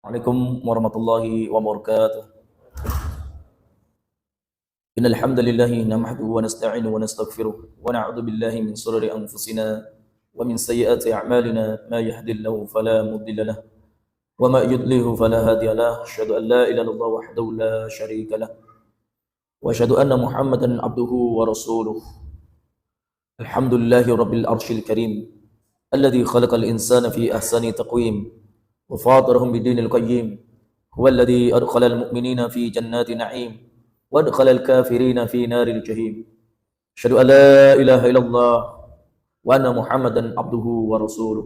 Assalamualaikum warahmatullahi wabarakatuh. Innal hamdalillah nahmaduhu wa nasta'inuhu wa nastaghfiruh wa na'udzu billahi min shururi anfusina wa min sayyiati a'malina may yahdihillahu fala mudilla lahu wa may yudlilhu fala hadiya lahu. Asyhadu an la ilaha illallah wahdahu la syarika lahu wa asyhadu anna Muhammadan abduhu wa rasuluh. Alhamdulillahi rabbil arsyil karim alladzi khalaqal insana fi ahsani taqwim وفاطرهم بدين القيم هو الذي أدخل المؤمنين في جنات نعيم وأدخل الكافرين في نار الجحيم أشهد أن لا إله إلا الله وأن محمدا عبده ورسوله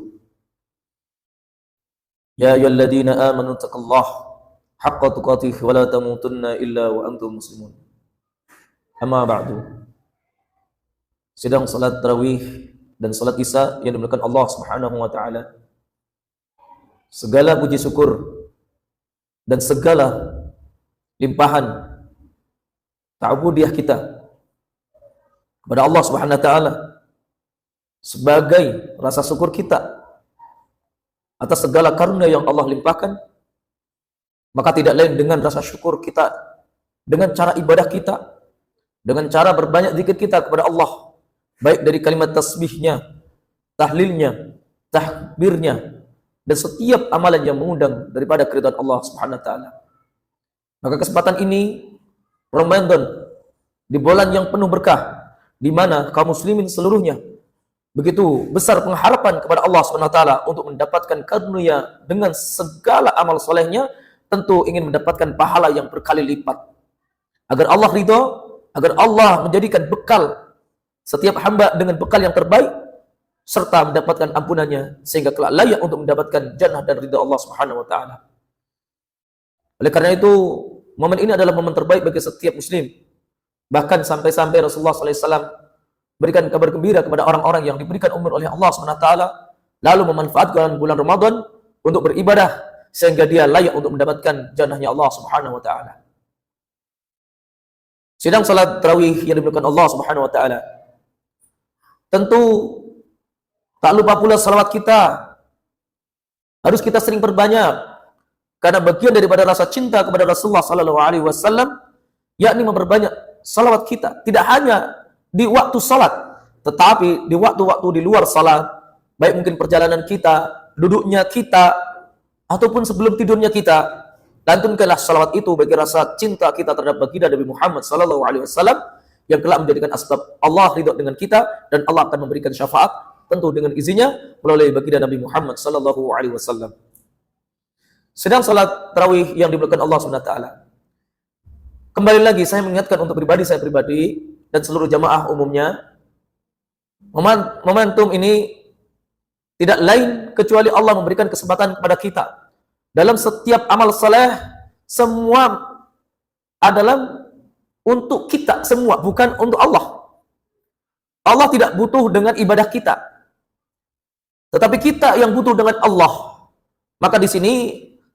يا أيها الذين آمنوا اتقوا الله حق تقاته ولا تموتن إلا وأنتم مسلمون أما بعد. Sedang salat tarawih dan salat isya yang dimuliakan Allah Subhanahu wa taala. Segala puji syukur dan segala limpahan ta'budiyah kita kepada Allah Subhanahu wa taala sebagai rasa syukur kita atas segala karunia yang Allah limpahkan, maka tidak lain dengan rasa syukur kita, dengan cara ibadah kita, dengan cara berbanyak zikir kita kepada Allah, baik dari kalimat tasbihnya, tahlilnya, takbirnya, dan setiap amalan yang mengundang daripada keridhaan Allah Subhanahu wa taala. Maka kesempatan ini Ramadan di bulan yang penuh berkah, di mana kaum muslimin seluruhnya begitu besar pengharapan kepada Allah Subhanahu wa taala untuk mendapatkan karunia dengan segala amal solehnya, tentu ingin mendapatkan pahala yang berkali lipat. Agar Allah ridho, agar Allah menjadikan bekal setiap hamba dengan bekal yang terbaik, serta mendapatkan ampunannya sehingga kelak layak untuk mendapatkan jannah dan ridha Allah Subhanahu wa taala. Oleh karena itu, momen ini adalah momen terbaik bagi setiap muslim. Bahkan sampai-sampai Rasulullah sallallahu alaihi wasallam berikan kabar gembira kepada orang-orang yang diberikan umur oleh Allah Subhanahu wa taala lalu memanfaatkan bulan Ramadan untuk beribadah sehingga dia layak untuk mendapatkan jannahnya Allah Subhanahu wa taala. Sidang salat tarawih yang dimuliakan Allah Subhanahu wa taala, tentu tak lupa pula salawat kita harus kita sering perbanyak, karena bagian daripada rasa cinta kepada Rasulullah sallallahu alaihi wasallam yakni memperbanyak salawat kita, tidak hanya di waktu salat tetapi di waktu-waktu di luar salat, baik mungkin perjalanan kita, duduknya kita, ataupun sebelum tidurnya kita. Lantunkanlah salawat itu bagi rasa cinta kita terhadap baginda Nabi Muhammad sallallahu alaihi wasallam yang kelak menjadikan asbab Allah ridha dengan kita dan Allah akan memberikan syafaat, tentu dengan izinnya melalui baginda Nabi Muhammad sallallahu alaihi wasallam. Sedang salat tarawih yang dimuliakan Allah Subhanahu wa taala, kembali lagi saya mengingatkan untuk saya pribadi dan seluruh jamaah umumnya, momentum ini tidak lain kecuali Allah memberikan kesempatan kepada kita dalam setiap amal saleh. Semua adalah untuk kita semua, bukan untuk Allah. Allah tidak butuh dengan ibadah kita, tetapi kita yang butuh dengan Allah. Maka di sini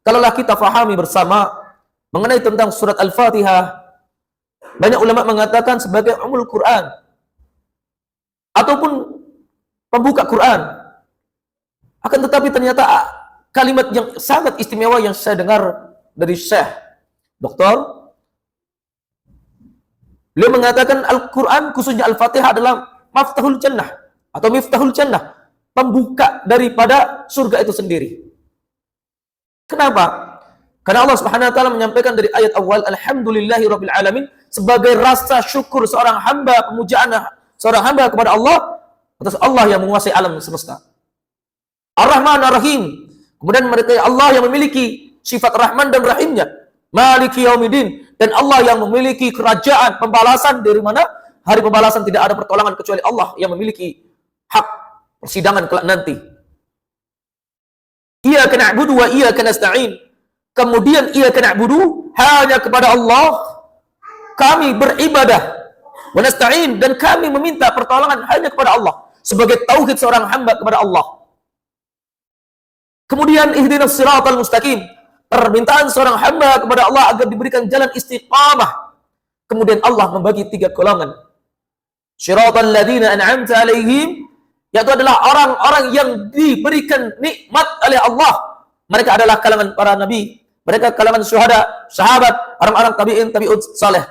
kalaulah kita fahami bersama mengenai tentang surat Al-Fatihah, banyak ulama mengatakan sebagai umul Quran ataupun pembuka Quran. Akan tetapi ternyata kalimat yang sangat istimewa yang saya dengar dari Syekh Doktor, beliau mengatakan Al-Quran khususnya Al-Fatihah adalah maftahul jannah atau miftahul jannah, pembuka daripada surga itu sendiri. Kenapa? Karena Allah Subhanahu wa taala menyampaikan dari ayat awal, alhamdulillahirabbil alamin, sebagai rasa syukur seorang hamba, pemujaan seorang hamba kepada Allah atas Allah yang menguasai alam semesta. Ar-Rahman Ar-Rahim. Kemudian mereka Allah yang memiliki sifat Rahman dan Rahimnya. Maliki Yaumiddin, dan Allah yang memiliki kerajaan pembalasan, dari mana hari pembalasan tidak ada pertolongan kecuali Allah yang memiliki hak persidangan kelak nanti. Iyyaka na'budu wa iyyaka nasta'in. Kemudian iyyaka na'budu, hanya kepada Allah kami beribadah. Wa nasta'in, dan kami meminta pertolongan hanya kepada Allah, sebagai tauhid seorang hamba kepada Allah. Kemudian ihdinas siratal mustaqim, permintaan seorang hamba kepada Allah agar diberikan jalan istiqamah. Kemudian Allah membagi 3 golongan. Siratal ladzina an'amta alaihim, yaitu adalah orang-orang yang diberikan nikmat oleh Allah, mereka adalah kalangan para nabi, mereka kalangan syuhada, sahabat, orang-orang tabi'in, tabi'ut saleh.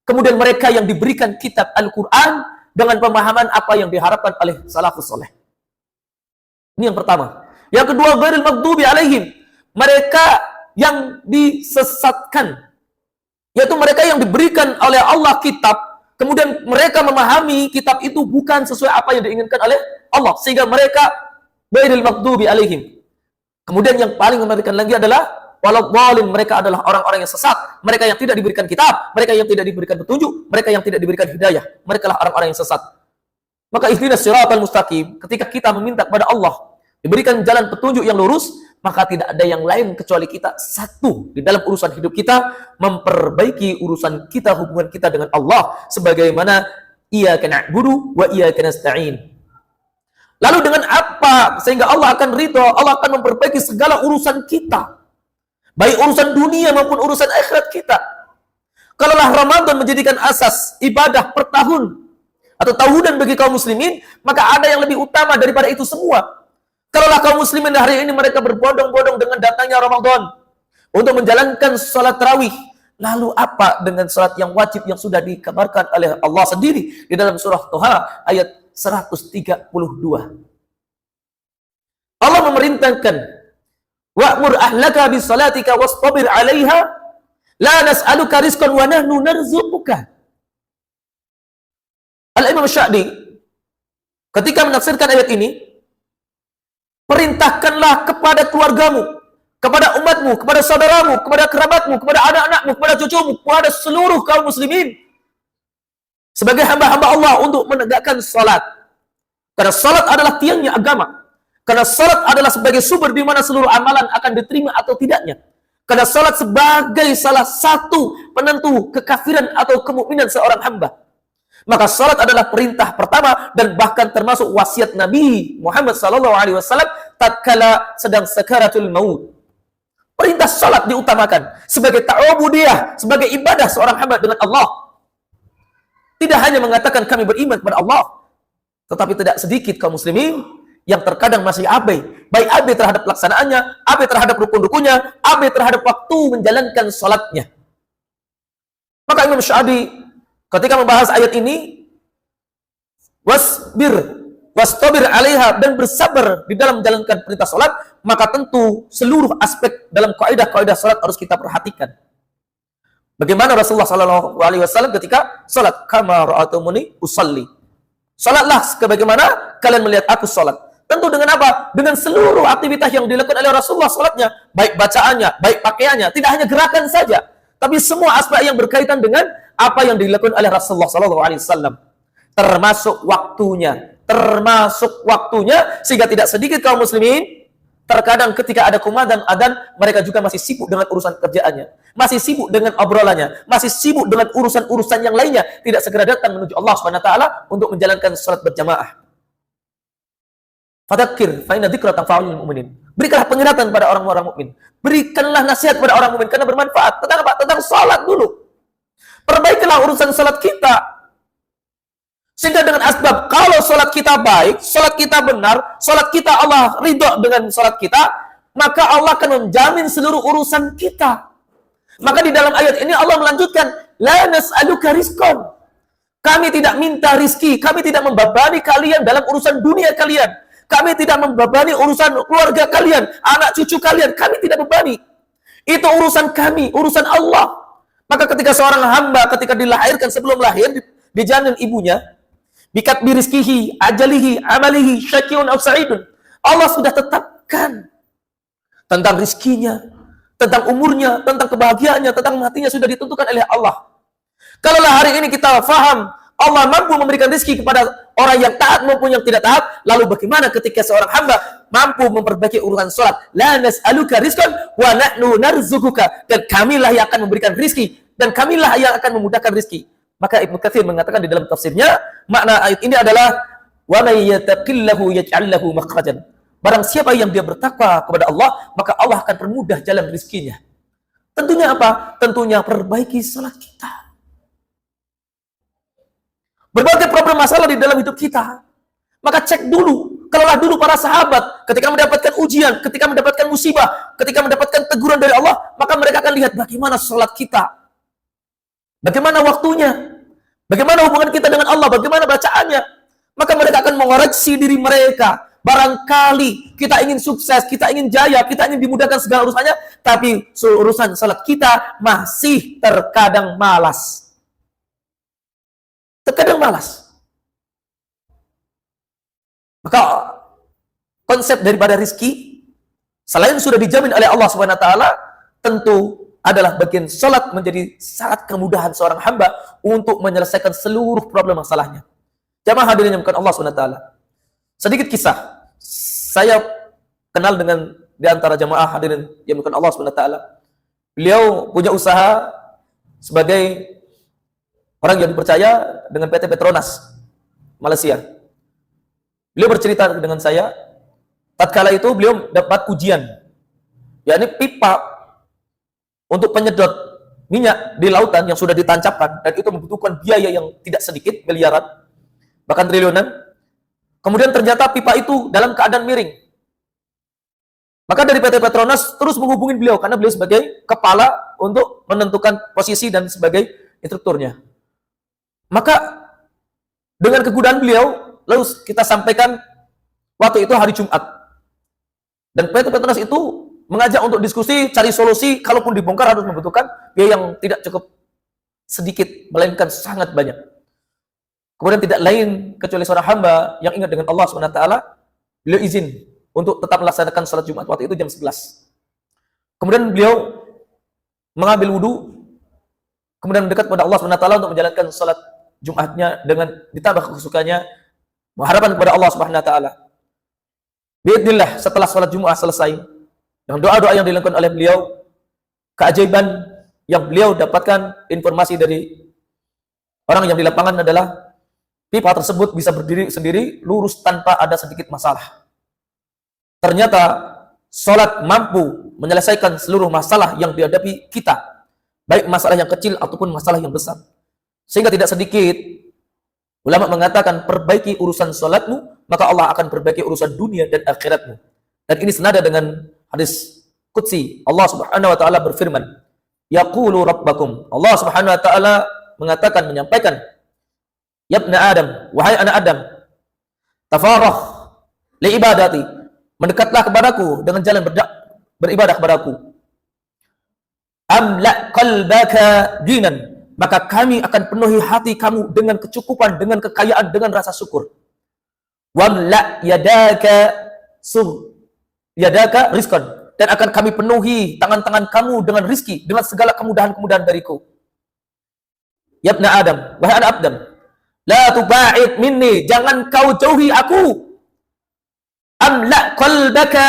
Kemudian mereka yang diberikan kitab Al-Quran dengan pemahaman apa yang diharapkan oleh salafus saleh. Ini yang pertama. Yang kedua, ghairil maghdubi alaihim, mereka yang disesatkan, yaitu mereka yang diberikan oleh Allah kitab, kemudian mereka memahami kitab itu bukan sesuai apa yang diinginkan oleh Allah, sehingga mereka ghairil maghdubi alaihim. Kemudian yang paling mengerikan lagi adalah waladhdallin, mereka adalah orang-orang yang sesat, mereka yang tidak diberikan kitab, mereka yang tidak diberikan petunjuk, mereka yang tidak diberikan hidayah, mereka lah orang-orang yang sesat. Maka ihdinas siratal mustaqim, ketika kita meminta kepada Allah diberikan jalan petunjuk yang lurus, maka tidak ada yang lain kecuali kita satu di dalam urusan hidup kita, memperbaiki urusan kita, hubungan kita dengan Allah, sebagaimana iyyaka na'budu wa iyyaka nasta'in. Lalu dengan apa sehingga Allah akan ridho? Allah akan memperbaiki segala urusan kita, baik urusan dunia maupun urusan akhirat kita. Kalaulah Ramadan menjadikan asas ibadah per tahun atau tahunan bagi kaum muslimin, maka ada yang lebih utama daripada itu semua. Kalaulah kaum muslimin hari ini mereka berbondong-bondong dengan datangnya Ramadan untuk menjalankan salat tarawih, lalu apa dengan salat yang wajib yang sudah dikabarkan oleh Allah sendiri di dalam surah Thaha ayat 132. Allah memerintahkan, wa'mur ahlaka bisalatika wastabir 'alaiha la nas'aluka rizqan wa nahnu narzuquka. Al-Imam Sya'di ketika menafsirkan ayat ini, perintahkanlah kepada keluargamu, kepada umatmu, kepada saudaramu, kepada kerabatmu, kepada anak-anakmu, kepada cucumu, kepada seluruh kaum muslimin sebagai hamba-hamba Allah untuk menegakkan salat. Karena salat adalah tiangnya agama. Karena salat adalah sebagai sumber di mana seluruh amalan akan diterima atau tidaknya. Karena salat sebagai salah satu penentu kekafiran atau kemukminan seorang hamba. Maka salat adalah perintah pertama dan bahkan termasuk wasiat Nabi Muhammad SAW tatkala sedang sakaratul maut. Perintah salat diutamakan sebagai ta'ubudiyah, sebagai ibadah seorang hamba dengan Allah. Tidak hanya mengatakan kami beriman kepada Allah, tetapi tidak sedikit kaum muslimin yang terkadang masih abai. Baik abai terhadap pelaksanaannya, abai terhadap rukun-rukunnya, abai terhadap waktu menjalankan salatnya. Maka Imam Sya'di ketika membahas ayat ini, wastabir 'alaiha, dan bersabar di dalam menjalankan perintah salat, maka tentu seluruh aspek dalam kaidah-kaidah salat harus kita perhatikan. Bagaimana Rasulullah SAW ketika salat, kama ra'atumuni usalli, salatlah sebagaimana kalian melihat aku salat. Tentu dengan apa? Dengan seluruh aktivitas yang dilakukan oleh Rasulullah salatnya, baik bacaannya, baik pakaiannya, tidak hanya gerakan saja, tapi semua aspek yang berkaitan dengan apa yang dilakukan oleh Rasulullah SAW, termasuk waktunya, sehingga tidak sedikit kaum muslimin terkadang ketika ada kumandang adzan, mereka juga masih sibuk dengan urusan kerjaannya, masih sibuk dengan obrolannya, masih sibuk dengan urusan-urusan yang lainnya, tidak segera datang menuju Allah SWT untuk menjalankan salat berjamaah. Fadzakir fa inna dzikra tanfa'ul mu'minin. Berikanlah peringatan pada orang-orang mukmin. Berikanlah nasihat pada orang mukmin karena bermanfaat. Tentang apa? Tentang salat dulu. Perbaikilah urusan salat kita. Sehingga dengan asbab, kalau salat kita baik, salat kita benar, salat kita Allah ridho dengan salat kita, maka Allah akan menjamin seluruh urusan kita. Maka di dalam ayat ini Allah melanjutkan, la nas'aluka rizqan. Kami tidak minta rizki, kami tidak membebani kalian dalam urusan dunia kalian. Kami tidak membebani urusan keluarga kalian, anak cucu kalian, kami tidak bebani. Itu urusan kami, urusan Allah. Maka ketika seorang hamba ketika dilahirkan, sebelum lahir di janin ibunya, bikat birizkihi, ajalihi, amalihi, syakiyun aw sa'idun, Allah sudah tetapkan tentang rizkinya, tentang umurnya, tentang kebahagiaannya, tentang matinya sudah ditentukan oleh Allah. Kalaulah hari ini kita faham Allah mampu memberikan rizki kepada orang yang taat maupun yang tidak taat, lalu bagaimana ketika seorang hamba mampu memperbaiki urusan salat? La nas'aluka rizqan wa nahnu narzuquka, dan kamilah yang akan memberikan rizki dan kamilah yang akan memudahkan rizki. Maka Ibnu Katsir mengatakan di dalam tafsirnya, makna ayat ini adalah wa may yattaqillahu yaj'al lahu makhrajan. Barang siapa yang dia bertakwa kepada Allah, maka Allah akan permudah jalan rizkinya. Tentunya apa? Tentunya perbaiki salat kita. Berbagai problem masalah di dalam hidup kita, maka cek dulu Telah dulu para sahabat ketika mendapatkan ujian, ketika mendapatkan musibah, ketika mendapatkan teguran dari Allah, maka mereka akan lihat bagaimana salat kita, bagaimana waktunya, bagaimana hubungan kita dengan Allah, bagaimana bacaannya. Maka mereka akan mengoreksi diri mereka. Barangkali kita ingin sukses, kita ingin jaya, kita ingin dimudahkan segala urusannya, tapi urusan salat kita masih terkadang malas. Terkadang malas. Maka konsep daripada rizki, selain sudah dijamin oleh Allah SWT, tentu adalah bagian salat menjadi syarat kemudahan seorang hamba untuk menyelesaikan seluruh problem masalahnya. Jamaah hadirin yang bukan Allah SWT. Sedikit kisah. Saya kenal dengan di antara jamaah hadirin yang bukan Allah SWT. Beliau punya usaha sebagai orang yang dipercaya dengan PT Petronas Malaysia. Beliau bercerita dengan saya, tatkala itu beliau dapat ujian, yakni pipa untuk penyedot minyak di lautan yang sudah ditancapkan, dan itu membutuhkan biaya yang tidak sedikit, miliaran, bahkan triliunan. Kemudian ternyata pipa itu dalam keadaan miring. Maka dari PT Petronas terus menghubungi beliau, karena beliau sebagai kepala untuk menentukan posisi dan sebagai instrukturnya. Maka dengan kegundahan beliau, lalu kita sampaikan waktu itu hari Jumat. Dan PT Petronas itu mengajak untuk diskusi, cari solusi, kalaupun dibongkar harus membutuhkan biaya yang tidak cukup sedikit, melainkan sangat banyak. Kemudian tidak lain kecuali seorang hamba yang ingat dengan Allah SWT, beliau izin untuk tetap melaksanakan salat Jumat. Waktu itu jam 11. Kemudian beliau mengambil wudhu, kemudian mendekat kepada Allah SWT untuk menjalankan salat Jumatnya dengan ditambah kesukaannya, mengharapan kepada Allah Subhanahu wa taala. Biidznillah, setelah salat Jumat selesai, dengan doa-doa yang dilakukan oleh beliau, keajaiban yang beliau dapatkan informasi dari orang yang di lapangan adalah pipa tersebut bisa berdiri sendiri, lurus tanpa ada sedikit masalah. Ternyata salat mampu menyelesaikan seluruh masalah yang dihadapi kita, baik masalah yang kecil ataupun masalah yang besar. Sehingga tidak sedikit ulama mengatakan, perbaiki urusan salatmu, maka Allah akan perbaiki urusan dunia dan akhiratmu. Dan ini senada dengan hadis qudsi. Allah Subhanahu wa taala berfirman, yaqulu rabbakum. Allah Subhanahu wa taala mengatakan, menyampaikan, ya ibna Adam, wahai anak Adam, tafarrah li ibadati, mendekatlah kepadaku dengan jalan beribadah kepadaku. Amla qalbaka dinan, maka kami akan penuhi hati kamu dengan kecukupan, dengan kekayaan, dengan rasa syukur. Wamla yadaka rizqan, dan akan kami penuhi tangan-tangan kamu dengan rizki, dengan segala kemudahan-kemudahan dariku. Ya ibna Adam, wahai anak Adam, la tuba'id minni, jangan kau jauhi aku. Amla qalbaka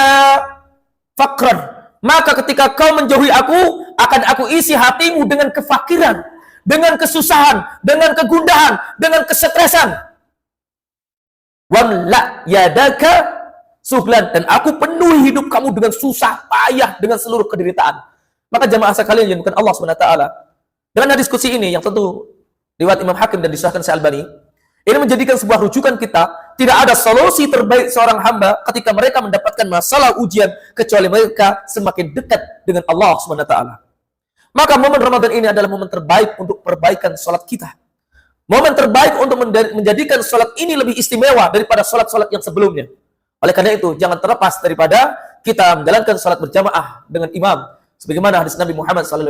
faqran, maka ketika kau menjauhi aku, akan aku isi hatimu dengan kefakiran, dengan kesusahan, dengan kegundahan, dengan kesetresan. Wamla yadaka suhlan, dan aku penuhi hidup kamu dengan susah payah, dengan seluruh kederitaan. Maka jamaah sekalian yang bukan Allah SWT, dengan diskusi ini yang tentu riwayat Imam Hakim dan disahkan Syalbani, ini menjadikan sebuah rujukan kita. Tidak ada solusi terbaik seorang hamba ketika mereka mendapatkan masalah ujian kecuali mereka semakin dekat dengan Allah SWT. Maka momen Ramadan ini adalah momen terbaik untuk perbaikan salat kita. Momen terbaik untuk menjadikan salat ini lebih istimewa daripada salat-salat yang sebelumnya. Oleh karena itu, jangan terlepas daripada kita menjalankan salat berjamaah dengan imam. Sebagaimana hadis Nabi Muhammad SAW,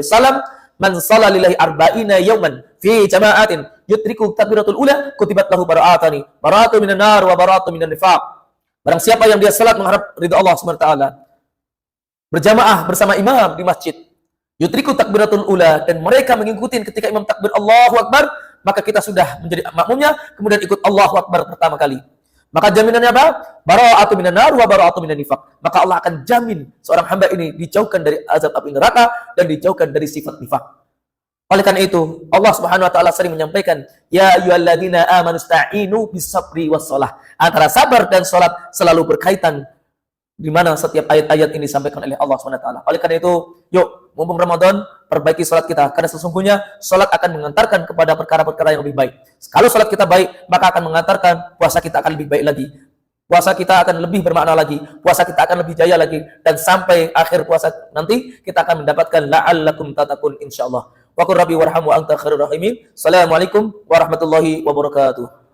man shalla lillahi arba'ina yawman fi jama'atin yutriku takbiratul ula kutibat lahu bara'atani, bara'atu minan nar wa bara'atu minan nifaq. Barang siapa yang dia salat mengharap ridha Allah SWT, berjamaah bersama imam di masjid, yutriku takbiratul ula, dan mereka mengikuti ketika imam takbir Allahu Akbar, maka kita sudah menjadi makmumnya, kemudian ikut Allahu Akbar pertama kali. Maka jaminannya apa? Bara'atu minan nar wa bara'atu minan nifaq. Maka Allah akan jamin seorang hamba ini dijauhkan dari azab api neraka dan dijauhkan dari sifat nifaq. Oleh karena itu, Allah Subhanahu wa taala sering menyampaikan, ya ayyuhalladzina amanu sta'inu bis-sabri was-shalah. Antara sabar dan salat selalu berkaitan, di mana setiap ayat-ayat ini disampaikan oleh Allah Subhanahu wa taala. Oleh karena itu, yuk, mumpung Ramadan, perbaiki salat kita, karena sesungguhnya salat akan mengantarkan kepada perkara-perkara yang lebih baik. Kalau salat kita baik, maka akan mengantarkan puasa kita akan lebih baik lagi. puasa kita akan lebih bermakna lagi, puasa kita akan lebih jaya lagi, dan sampai akhir puasa nanti kita akan mendapatkan la'allakum tatakun insyaallah. Wa qur rabbi warhamu anta khairur rahimin. Assalamualaikum warahmatullahi wabarakatuh.